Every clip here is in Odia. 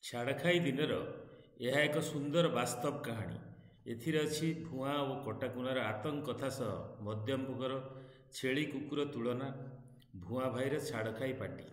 ଛାଡ଼ଖାଇ ଦିନର ଏହା ଏକ ସୁନ୍ଦର ବାସ୍ତବ କାହାଣୀ। ଏଥିରେ ଅଛି ଭୁଆଁ ଓ କଟାକୁନାର ଆତଙ୍କ କଥା ସହ ମଧ୍ୟମପୁକର ଛେଳି କୁକୁର ତୁଳନା, ଭୁଆଁ ଭାଇର ଛାଡ଼ଖାଇ ପାଟି।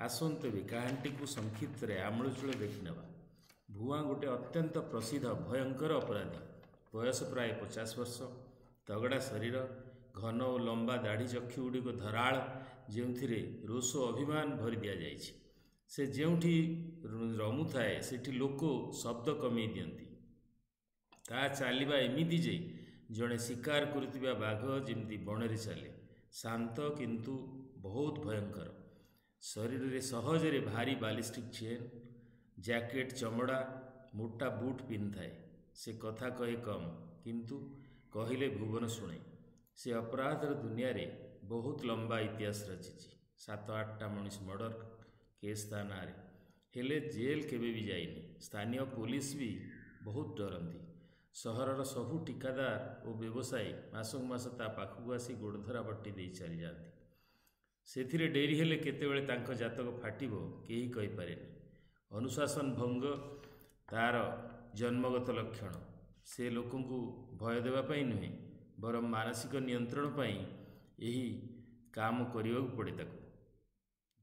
ଆସନ୍ତୁ ଏବେ କାହାଣୀଟିକୁ ସଂକ୍ଷିପ୍ତରେ ଆମୂଳଚୂଳ ଦେଖିନେବା। ଭୁଆଁ ଗୋଟିଏ ଅତ୍ୟନ୍ତ ପ୍ରସିଦ୍ଧ ଭୟଙ୍କର ଅପରାଧୀ। ବୟସ ପ୍ରାୟ 50 ବର୍ଷ। ତଗଡ଼ା ଶରୀର, ଘନ ଓ ଲମ୍ବା ଦାଢ଼ି ଚକ୍ଷୁଗୁଡ଼ିକ ଧରାଳ, ଯେଉଁଥିରେ ରୋଷ ଓ ଅଭିମାନ ଭରି ଦିଆଯାଇଛି। ସେ ଯେଉଁଠି ରମୁଥାଏ ସେଠି ଲୋକ ଶବ୍ଦ କମେଇ ଦିଅନ୍ତି। ତା ଚାଲିବା ଏମିତି ଯେ ଜଣେ ଶିକାର କରୁଥିବା ବାଘ ଯେମିତି ବଣରେ ଚାଲେ, ଶାନ୍ତ କିନ୍ତୁ ବହୁତ ଭୟଙ୍କର। ଶରୀରରେ ସହଜରେ ଭାରି ବାଲିଷ୍ଟିକ୍ ଚେନ୍, ଜ୍ୟାକେଟ୍ ଚମଡ଼ା, ମୋଟା ବୁଟ୍ ପିନ୍ଧିଥାଏ। ସେ କଥା କହେ କମ୍, କିନ୍ତୁ କହିଲେ ଭୁବନ ଶୁଣେ। ସେ ଅପରାଧର ଦୁନିଆରେ ବହୁତ ଲମ୍ବା ଇତିହାସ ରଚିଛି। 7-8ଟା ମଣିଷ ମର୍ଡର କେସ୍ ତା ନାଁରେ। ହେଲେ ଜେଲ୍ କେବେ ବି ଯାଇନି। ସ୍ଥାନୀୟ ପୋଲିସ ବି ବହୁତ ଡରନ୍ତି। ସହରର ସବୁ ଠିକାଦାର ଓ ବ୍ୟବସାୟୀ ମାସକୁ ମାସ ତା ପାଖକୁ ଆସି ଗୋଡ଼ଧରା ବଟି ଦେଇ ଚାଲିଯାଆନ୍ତି। ସେଥିରେ ଡେରି ହେଲେ କେତେବେଳେ ତାଙ୍କ ଜାତକ ଫାଟିବ କେହି କହିପାରେନି। ଅନୁଶାସନ ଭଙ୍ଗ ତାର ଜନ୍ମଗତ ଲକ୍ଷଣ। ସେ ଲୋକଙ୍କୁ ଭୟ ଦେବା ପାଇଁ ନୁହେଁ, ବରଂ ମାନସିକ ନିୟନ୍ତ୍ରଣ ପାଇଁ ଏହି କାମ କରିବାକୁ ପଡ଼େ ତାକୁ।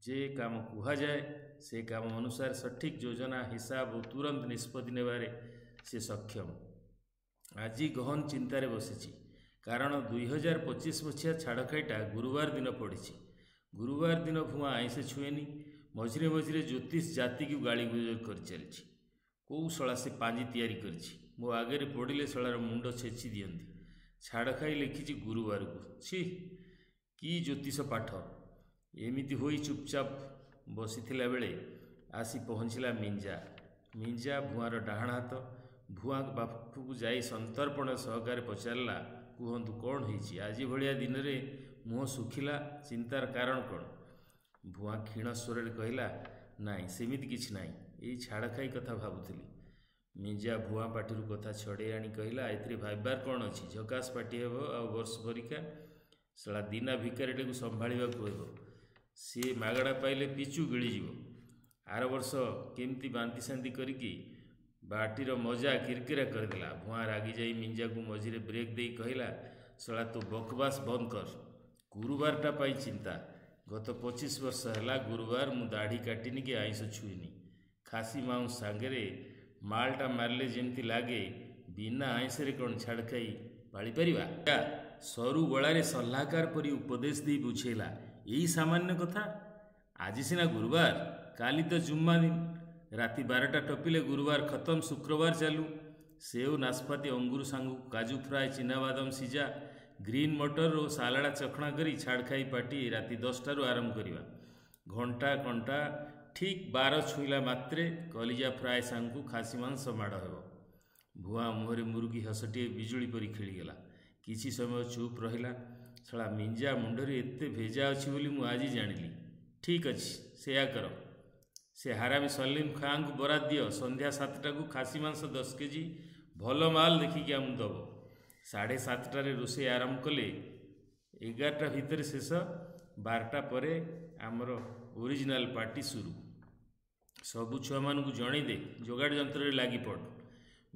ଯେ କାମ କୁହାଯାଏ ସେ କାମ ଅନୁସାରେ ସଠିକ୍ ଯୋଜନା, ହିସାବ ଓ ତୁରନ୍ତ ନିଷ୍ପତ୍ତି ନେବାରେ ସେ ସକ୍ଷମ। ଆଜି ଗହନ ଚିନ୍ତାରେ ବସିଛି, କାରଣ 2025 ମସିହା ଛାଡ଼ଖାଇଟା ଗୁରୁବାର ଦିନ ପଡ଼ିଛି। ଗୁରୁବାର ଦିନ ଭୁଆଁ ଆଇଁଷ ଛୁଏଁନି। ମଝିରେ ମଝିରେ ଜ୍ୟୋତିଷ ଜାତିକୁ ଗାଳିଗୁଲଜ କରି ଚାଲିଛି। କୋଉ ଶଳା ସେ ପାଞ୍ଜି ତିଆରି କରିଛି, ମୋ ଆଗରେ ପଡ଼ିଲେ ଶଳାର ମୁଣ୍ଡ ଛେଚି ଦିଅନ୍ତି। ଛାଡ଼ଖାଇ ଲେଖିଛି ଗୁରୁବାରକୁ। ଛି, କି ଜ୍ୟୋତିଷ ପାଠ! ଏମିତି ହୋଇ ଚୁପଚାପ ବସିଥିଲା ବେଳେ ଆସି ପହଞ୍ଚିଲା ମିଞ୍ଜା। ମିଞ୍ଜା ଭୁଆଁର ଡାହାଣ ହାତ। ଭୁଆଁ ପାଖକୁ ଯାଇ ସନ୍ତର୍ପଣ ସହକାରେ ପଚାରିଲା, କୁହନ୍ତୁ କ'ଣ ହେଇଛି? ଆଜି ଭଳିଆ ଦିନରେ ମୁହଁ ଶୁଖିଲା, ଚିନ୍ତାର କାରଣ କ'ଣ? ଭୁଆଁ କ୍ଷୀଣ ସ୍ୱରରେ କହିଲା, ନାଇଁ ସେମିତି କିଛି ନାହିଁ, ଏଇ ଛାଡ଼ଖାଇ କଥା ଭାବୁଥିଲି। ମିଞ୍ଜା ଭୁଆଁ ପାଟିରୁ କଥା ଛଡ଼େଇ ଆଣି କହିଲା, ଏଥିରେ ଭାବିବାର କ'ଣ ଅଛି? ଝକାସ ପାଟି ହେବ ଆଉ ବର୍ଷ ପରୀକ୍ଷା। ଶଳା ଦିନା ଭିକାରୀଟାକୁ ସମ୍ଭାଳିବାକୁ ହେବ। ସିଏ ମାଗଣା ପାଇଲେ ପିଚୁ ଗିଳିଯିବ। ଆର ବର୍ଷ କେମିତି ବାନ୍ତି ସାନ୍ତି କରିକି ବାଟିର ମଜା କିରକିରା କରିଦେଲା। ଭୁଆଁ ରାଗି ଯାଇ ମିଞ୍ଜାକୁ ମଝିରେ ବ୍ରେକ୍ ଦେଇ କହିଲା, ଶଳା ତୋ ବକବାସ ବନ୍ଦ କର। ଗୁରୁବାରଟା ପାଇଁ ଚିନ୍ତା। ଗତ 25 ବର୍ଷ ହେଲା ଗୁରୁବାର ମୁଁ ଦାଢ଼ି କାଟିନି କି ଆଇଁଷ ଛୁଇଁନି। ଖାସି ମାଉଁସ ସାଙ୍ଗରେ ମାଲଟା ମାରିଲେ ଯେମିତି ଲାଗେ, ବିନା ଆଇଁଷରେ କ'ଣ ଛାଡ଼ଖାଇ ପାଳିପାରିବା? ସରୁ ଗଳାରେ ସଲ୍ଲାହକାର ପରି ଉପଦେଶ ଦେଇ ବୁଝେଇଲା, ଏଇ ସାମାନ୍ୟ କଥା। ଆଜି ସିନା ଗୁରୁବାର, କାଲି ତ ଜୁମ୍ମା ଦିନ। ରାତି 12ଟା ଟପିଲେ ଗୁରୁବାର ଖତମ, ଶୁକ୍ରବାର ଚାଲୁ। ସେଓ, ନାସପାତି, ଅଙ୍ଗୁର ସାଙ୍ଗକୁ କାଜୁ ଫ୍ରାଏ, ଚିନାବାଦାମ ସିଝା, ଗ୍ରୀନ୍ ମଟର ଓ ସାଲାଡ଼ ଚଖଣା କରି ଛାଡ଼ଖାଇ ପାର୍ଟି ରାତି 10ଟାରୁ ଆରମ୍ଭ କରିବା। ଘଣ୍ଟା କଣ୍ଟା ଠିକ୍ 12 ଛୁଇଁଲା ମାତ୍ରେ କଲିଜା ଫ୍ରାଏ ସାଙ୍ଗକୁ ଖାସି ମାଂସ ମାଡ଼ ହେବ। ଭୁଆଁ ମୁହଁରେ ମୁରୁକି ହସଟିଏ ବିଜୁଳି ପରି ଖେଳିଗଲା। କିଛି ସମୟ ଚୁପ୍ ରହିଲା। ଶଳା ମିଞ୍ଜା ମୁଣ୍ଡରେ ଏତେ ଭେଜା ଅଛି ବୋଲି ମୁଁ ଆଜି ଜାଣିଲି। ଠିକ୍ ଅଛି, ସେୟା କର। ସେ ହାରାମି ସଲିମ ଖାଁଙ୍କୁ ବରାଦ ଦିଅ, ସନ୍ଧ୍ୟା 7ଟାକୁ ଖାସି ମାଂସ 10 କେଜି ଭଲ ମାଲ ଦେଖିକି ଆମକୁ ଦେବ। 7:30ଟାରେ ରୋଷେଇ ଆରମ୍ଭ କଲେ 11ଟା ଭିତରେ ଶେଷ। 12ଟା ପରେ ଆମର ଓରିଜିନାଲ ପାର୍ଟି ସୁରୁ। ସବୁ ଛୁଆମାନଙ୍କୁ ଜଣେଇ ଦେ, ଯୋଗାଡ଼ ଯନ୍ତ୍ରରେ ଲାଗିପଡ଼।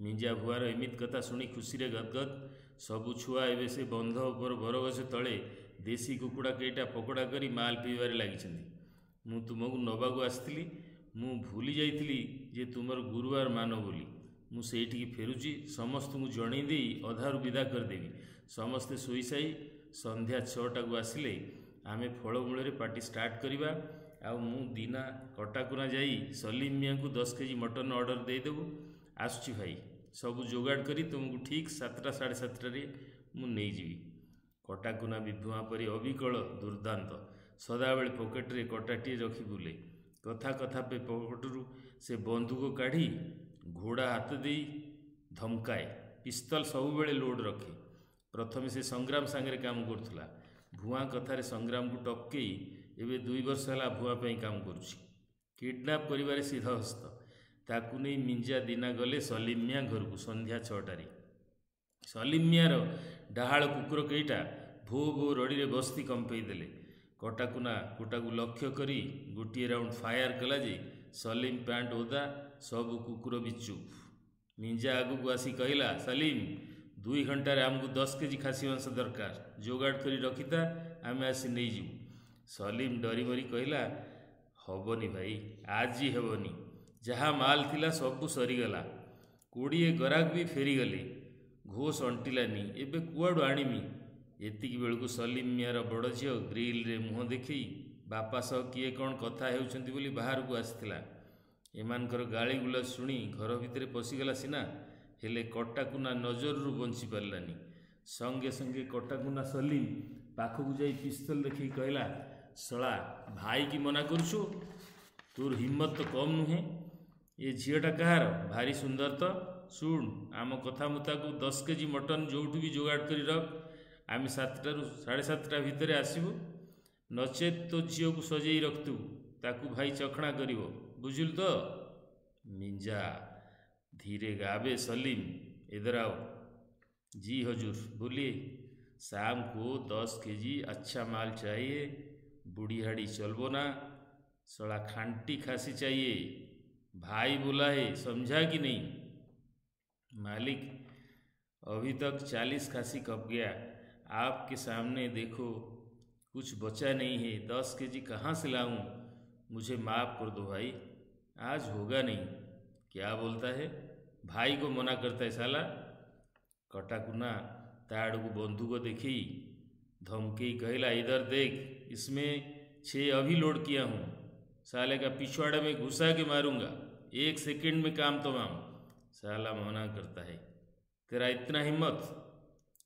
ମିଞ୍ଜା ଭୁଆଁର ଏମିତି କଥା ଶୁଣି ଖୁସିରେ ଗଦଗଦ। ସବୁ ଛୁଆ ଏବେ ସେ ବନ୍ଧ ଉପର ବରଗଛ ତଳେ ଦେଶୀ କୁକୁଡ଼ା କେଇଟା ପକୋଡ଼ା କରି ମାଲ ପିଇବାରେ ଲାଗିଛନ୍ତି। ମୁଁ ତୁମକୁ ନେବାକୁ ଆସିଥିଲି। ମୁଁ ଭୁଲି ଯାଇଥିଲି ଯେ ତୁମର ଗୁରୁବାର ମାନ ବୋଲି। ମୁଁ ସେଇଠିକି ଫେରୁଛି। ସମସ୍ତଙ୍କୁ ଜଣେଇ ଦେଇ ଅଧାରୁ ବିଦା କରିଦେବି। ସମସ୍ତେ ଶୋଇସାଇ ସନ୍ଧ୍ୟା 6ଟାକୁ ଆସିଲେ ଆମେ ଫଳମୂଳରେ ପାର୍ଟି ଷ୍ଟାର୍ଟ କରିବା। ଆଉ ମୁଁ ଦିନା କଟାକୁନା ଯାଇ ସଲିମ ମିଆଁକୁ 10 କେଜି ମଟନ ଅର୍ଡ଼ର ଦେଇଦେବୁ। ଆସୁଛି ଭାଇ। ସବୁ ଯୋଗାଡ଼ କରି ତୁମକୁ ଠିକ୍ 7ଟା 7:30ଟାରେ ମୁଁ ନେଇଯିବି। କଟାକୁନା ବି ଭୁଆଁ ପରି ଅବିକଳ ଦୁର୍ଦ୍ଦାନ୍ତ। ସଦାବେଳେ ପକେଟରେ କଟାଟିଏ ରଖି ବୁଲେ। କଥା କଥା ପକେଟରୁ ସେ ବନ୍ଧୁକ କାଢ଼ି ଘୋଡ଼ା ହାତ ଦେଇ ଧମକାଏ। ପିସ୍ତଲ ସବୁବେଳେ ଲୋଡ଼ ରଖେ। ପ୍ରଥମେ ସେ ସଂଗ୍ରାମ ସାଙ୍ଗରେ କାମ କରୁଥିଲା। ଭୁଆଁ କଥାରେ ସଂଗ୍ରାମକୁ ଟପକେଇ ଏବେ 2 ବର୍ଷ ହେଲା ଭୁଆଁ ପାଇଁ କାମ କରୁଛି। କିଡ଼ନାପ୍ କରିବାରେ ସିଦ୍ଧହସ୍ତ। ତାକୁ ନେଇ ମିଞ୍ଜା ଦିନା ଗଲେ ସଲିମ ମିଆଁ ଘରକୁ ସନ୍ଧ୍ୟା 6ଟାରେ। ସଲିମ ମିଆଁର ଡାହାଳ କୁକୁର କେଇଟା ଭୋ ଭୋ ରଡ଼ିରେ ବସ୍ତି କମ୍ପେଇ ଦେଲେ। କଟାକୁନା କୋଟାକୁ ଲକ୍ଷ୍ୟ କରି ଗୋଟିଏ ରାଉଣ୍ଡ ଫାୟାର କଲା ଯେ ସଲିମ ପ୍ୟାଣ୍ଟ ଓଦା, ସବୁ କୁକୁର ବି ଚୁପ୍। ମିଞ୍ଜା ଆଗକୁ ଆସି କହିଲା, ସଲିମ 2 ଘଣ୍ଟାରେ ଆମକୁ 10 କେଜି ଖାସି ମାଂସ ଦରକାର, ଯୋଗାଡ଼ କରି ରଖିଥା, ଆମେ ଆସି ନେଇଯିବୁ। ସଲିମ ଡରି ମରି କହିଲା, ହବନି ଭାଇ, ଆଜି ହେବନି, ଯାହା ମାଲ ଥିଲା ସବୁ ସରିଗଲା, 20 ଗରାକ ବି ଫେରିଗଲେ, ଘୋଷ ଅଣ୍ଟିଲାନି, ଏବେ କୁଆଡ଼ୁ ଆଣିମି। ଏତିକି ବେଳକୁ ସଲିମ ମିଆଁର ବଡ଼ ଝିଅ ଗ୍ରିଲରେ ମୁହଁ ଦେଖେଇ ବାପା ସହ କିଏ କ'ଣ କଥା ହେଉଛନ୍ତି ବୋଲି ବାହାରକୁ ଆସିଥିଲା। ଏମାନଙ୍କର ଗାଳିଗୁଲଜ ଶୁଣି ଘର ଭିତରେ ପଶିଗଲା ସିନା, ହେଲେ କଟାକୁନା ନଜରରୁ ବଞ୍ଚି ପାରିଲାନି। ସଙ୍ଗେ ସଙ୍ଗେ କଟାକୁନା ସଲିମ ପାଖକୁ ଯାଇ ପିସ୍ତଲ ଦେଖେଇ କହିଲା, ଶଳା ଭାଇକି ମନା କରୁଛୁ? ତୋର ହିମ୍ମତ ତ କମ୍ ନୁହେଁ। ଏ ଝିଅଟା କାହାର? ଭାରି ସୁନ୍ଦର ତ। ଶୁଣ, ଆମ କଥା ମୁତାକୁ 10 କେଜି ମଟନ ଯେଉଁଠୁ ବି ଯୋଗାଡ଼ କରି ରଖ, ଆମେ 7ଟାରୁ 7:30 ଭିତରେ ଆସିବୁ, ନଚେତ୍ ତୋ ଝିଅକୁ ସଜେଇ ରଖିଥିବୁ, ତାକୁ ଭାଇ ଚଖଣା କରିବ, ବୁଝିଲୁ ତ? मिंजा धीरे गाबे सलीम, इधर आओ। जी हजूर, बोलिए। शाम को 10 केजी अच्छा माल चाहिए, बुढ़ियाड़ी चलबो ना, सड़ा खांटी खासी चाहिए, भाई बोला है, समझा कि नहीं? मालिक, अभी तक 40 खासी कब गया, आपके सामने देखो कुछ बचा नहीं है, 10 केजी कहाँ से लाऊं? मुझे माफ़ कर दो भाई, आज होगा नहीं। क्या बोलता है? भाई को मना करता है साला। कटाकुना ताड़ को बंदूक देखी धमकी कहला, इधर देख, इसमें 6 अभी लोड किया हूँ, साले का पिछवाड़े में घुसा के मारूंगा, 1 सेकंड में काम तमाम। साला मना करता है, तेरा इतना हिम्मत?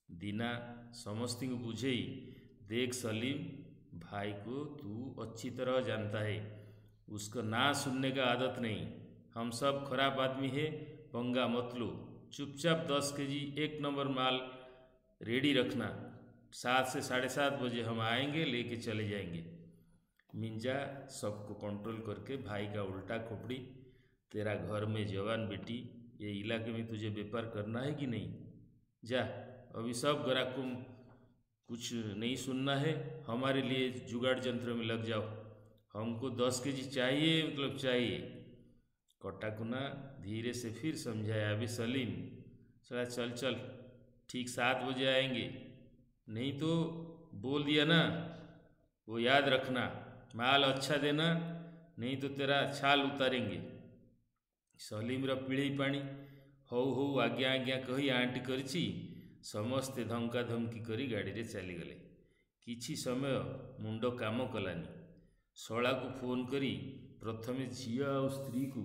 दीना समस्ती को बुझे, देख सलीम, भाई को तू अच्छी तरह जानता है, उसको ना सुनने का आदत नहीं, हम सब खराब आदमी है, पंगा मत लो, चुपचाप 10 केजी 1 नंबर माल रेडी रखना, 7 से 7:30 बजे हम आएंगे, लेके चले जाएंगे। मिंजा सबको कंट्रोल करके भाई का उल्टा खोपड़ी, तेरा घर में जवान बेटी, ये इलाके में तुझे व्यापार करना है कि नहीं? जा, अभी सब ग्राहक को कुछ नहीं सुनना है, हमारे लिए जुगाड़ यंत्र में लग जाओ, हमको 10 केजी चाहिए, मतलब चाहिए। कटाकुना धीरे से फिर समझाया, अभी सलीम, चला चल चल, ठीक 7 बजे आएंगे, नहीं तो बोल दिया ना, वो याद रखना, माल अच्छा देना, नहीं तो तेरा छाल उतारेंगे। सलीम रा पिढ़ी पानी हौ हौ आज्ञा आज्ञा कही आंटी करिछि, समस्ते धमका धमकी करी गाड़ी रे चली गले। किछि समय मुंड काम कलानी। शला को फोन करी प्रथमे झिया और स्त्री को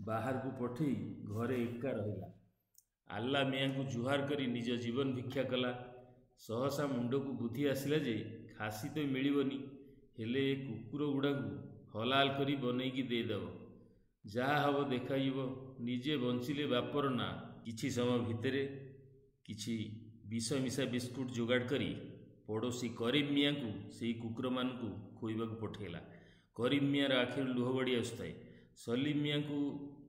बाहर को पठेई घरे एका रहिला। आल्ला मियाँ को जुहार करी निज जीवन भिक्षा कला। सहसा मुंड को बुद्धि आसिला जे खासी तो मिलबनी, हेले ए कुकुर गुड़ा को हलाल करी बनईकी देदेव, जहा हब देखाइब, निजे बंचिले बापर ना। किछि समय भितरे किछि विष मिशा बिस्कुट जोगाड़ करी पड़ोसी करीम मियाँ को से कुकुर मान को खोइबा को पठेला। करीम मियाँ आखिर लुह बड़ी आसुए। सलीम मियाँ को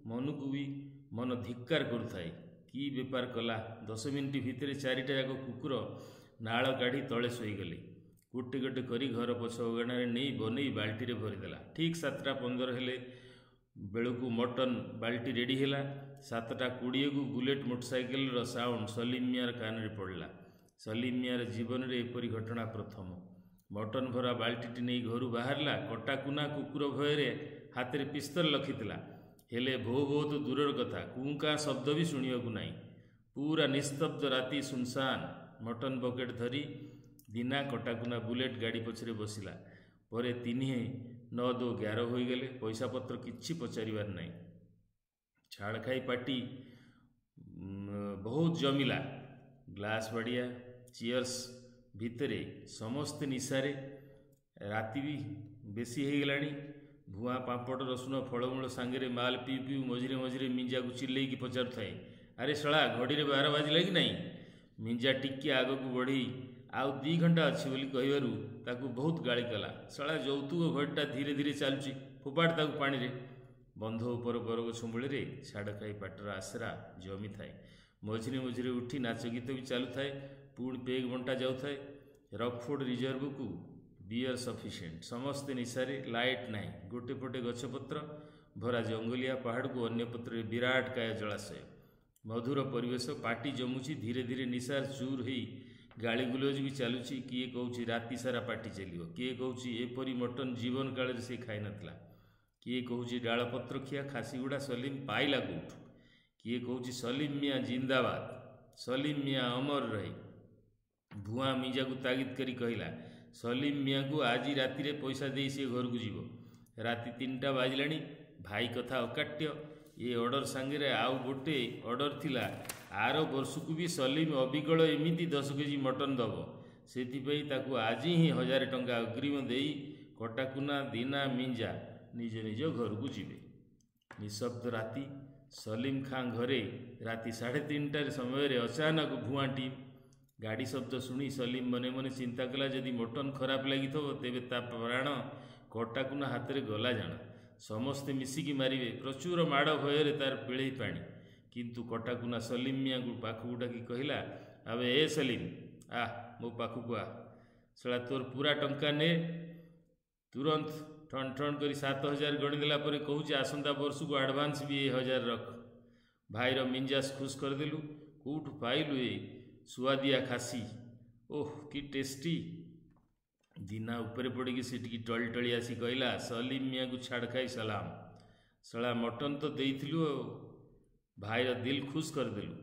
मन को भी मन धिक्कार करुए, कि बेपार कला। 10 मिनिट भितर 4टा जाक कुकुर नाल काढ़ी तले शोईगले। गोटे गोटे करी घर पछ अगणारे नहीं बनई बाल्टी रे भरीदेला। ठीक 7:15 हेले बेलू मटन बाल्टी रेडी है। 7:20 को बुलेट मोटरसाइकेल साउंड सलीम मियाँ कान रे पड़ला। सलीम मियाँ जीवन रे एपरी घटना प्रथम। मटन भरा बाल्टी नहीं घर बाहरला। कटाकुना कुकुर भୟରେ हाथ में पिस्तल रखिथिला, हेले भो भो तो दूरर कथा, कुंका शब्द भी शुणिବାକୁ नहीं। पूरा निस्तब्ध राति सुनसान। मटन बकेट धरी दीना कटाकुना बुलेट गाड़ी पछरे बसिला। पर 3-9-2-11 हो गले। पैसा पत्र किछि पचारिबार नहीं। छाड़ खाई पार्टी बहुत जमिला। ग्लास बाड़िया चियर्स भितरे समस्ते निशारे। राति भी बेसी हो गलानी। भुआ पापड़ रसुण फलमूल सांगे माल पी पी मझिरे मझिरे मिंजा को चिल्लई की पचार थाए, अरे शला घड़ी रे 12 बाजिला कि नहीं? मिंजा टिके आग को बढ़ी आउ 2 घंटा अच्छी बोली कहबारू ताकू बहुत गाड़ी कला। शला जौतुक घड़ीटा धीरे धीरे चलुची, फोपाड़ ताकू पानी रे। बंध उपर बरगछ मूले छाड़ खाई पाटर आसरा जमी थाए। मझिरे मझिरे उठी नाच गीत भी चालू थाए। पुणी पेग बंटा जाऊ थाए। रकफोर्ड रिजर्व को बियर सफिशिएंट। समस्ते निशारे। लाइट नहीं। गोटे पटे गछपत्र भरा जंगलिया पहाड़ को अन्यपत्र विराट काय जलाशय मधुर परिवेश पाटी जमुची धीरे धीरे निशार चूर हो गाड़ी गुलज भी चलुची किए कौची राति सारा पाटी चलो किए कौची एपरी मटन जीवन काल से खाई नथला किए कौची डालपत्र खिया खासीगुड़ा सलीम पाइला कौठू किए कौची सलीम मियाँ जिंदाबाद सलीम मियाँ अमर रहे भुआ मिंजा को तागिद करी कहला सलीम मियाँ को आज राति पैसा दे सी घर को जीव राति 3टा बाजिलाणी भाई कथा अकाट्य ये ऑर्डर सांगे आउ गोटे ऑर्डर थिला आर वर्ष को भी सलीम अविकल एमती 10 केजी मटन दब से आज ही 1000 टंका अग्रिम दे कटाकुना दीना मिंजा निज निज घर को जीवे निशब्द राति सलीम खां घरे राति 3:30 समय अचानक भुआ टीम गाड़ी शब्द शुणी सलीम मने मने चिंता कला जदि मटन खराब लगी तेबे ता प्राण कटाकुना हाथ में गला जाना समस्ते मिसिकी मारिबे प्रचुर माड़ भय तार पिड़े पानी किंतु कटाकुना सलीम मियाँ को पाखक डाकी कहला अबे ए सलीम आ मो पाखक आ सला तोर पूरा टंका ने तुरंत ठन ठन कर 7000 गणिदेला कहूँ आसंता वर्ष को आडभांस भी 1000 रख भाईर मिंजास खुश करदेलु कौठ पाइलु ए सुआदिया खासी ओह कि टेस्टी दीना ऊपर पड़ी से टलटली आसी कहला सलीम मियाँ को छाड़ खाई सलाम सला मटन तो देइथिलु भाईर दिल खुश करदेलु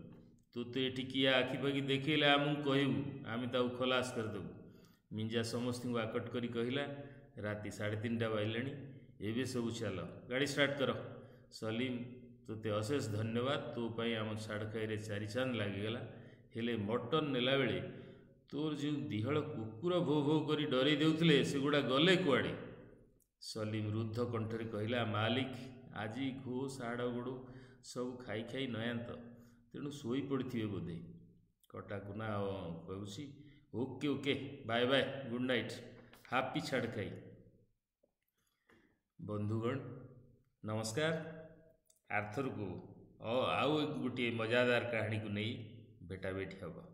तू तो ये किया आखि पाखि देखेले आमको कहबू आम ताऊ खलास करदेबू मिंजा समस्त को आकट करी कहला राति 3:30 बाजिलाणी एवं सब चल गाड़ी स्टार्ट कर सलीम तोते अशेष धन्यवाद तो पाई आम छाड़ खाई 4 चांद लगिगला हेले मटन नेला बेले तोर जो दिहल कुकुर भो भो कर डरे देउथले सेगुड़ा गले कुआड़े सलीम रुद्ध कंठरे कहला मालिक आज घो साड़ गोड़ सब खाई खाई नयांत तेणु शोई पड़े बोधे कटाकुना कहूँ okay okay bye bye good night happy छाड़ खाई बंधुगण नमस्कार आर्थर को आउ गोटे मजादार कहानी को नहीं भेटा भेटी हम।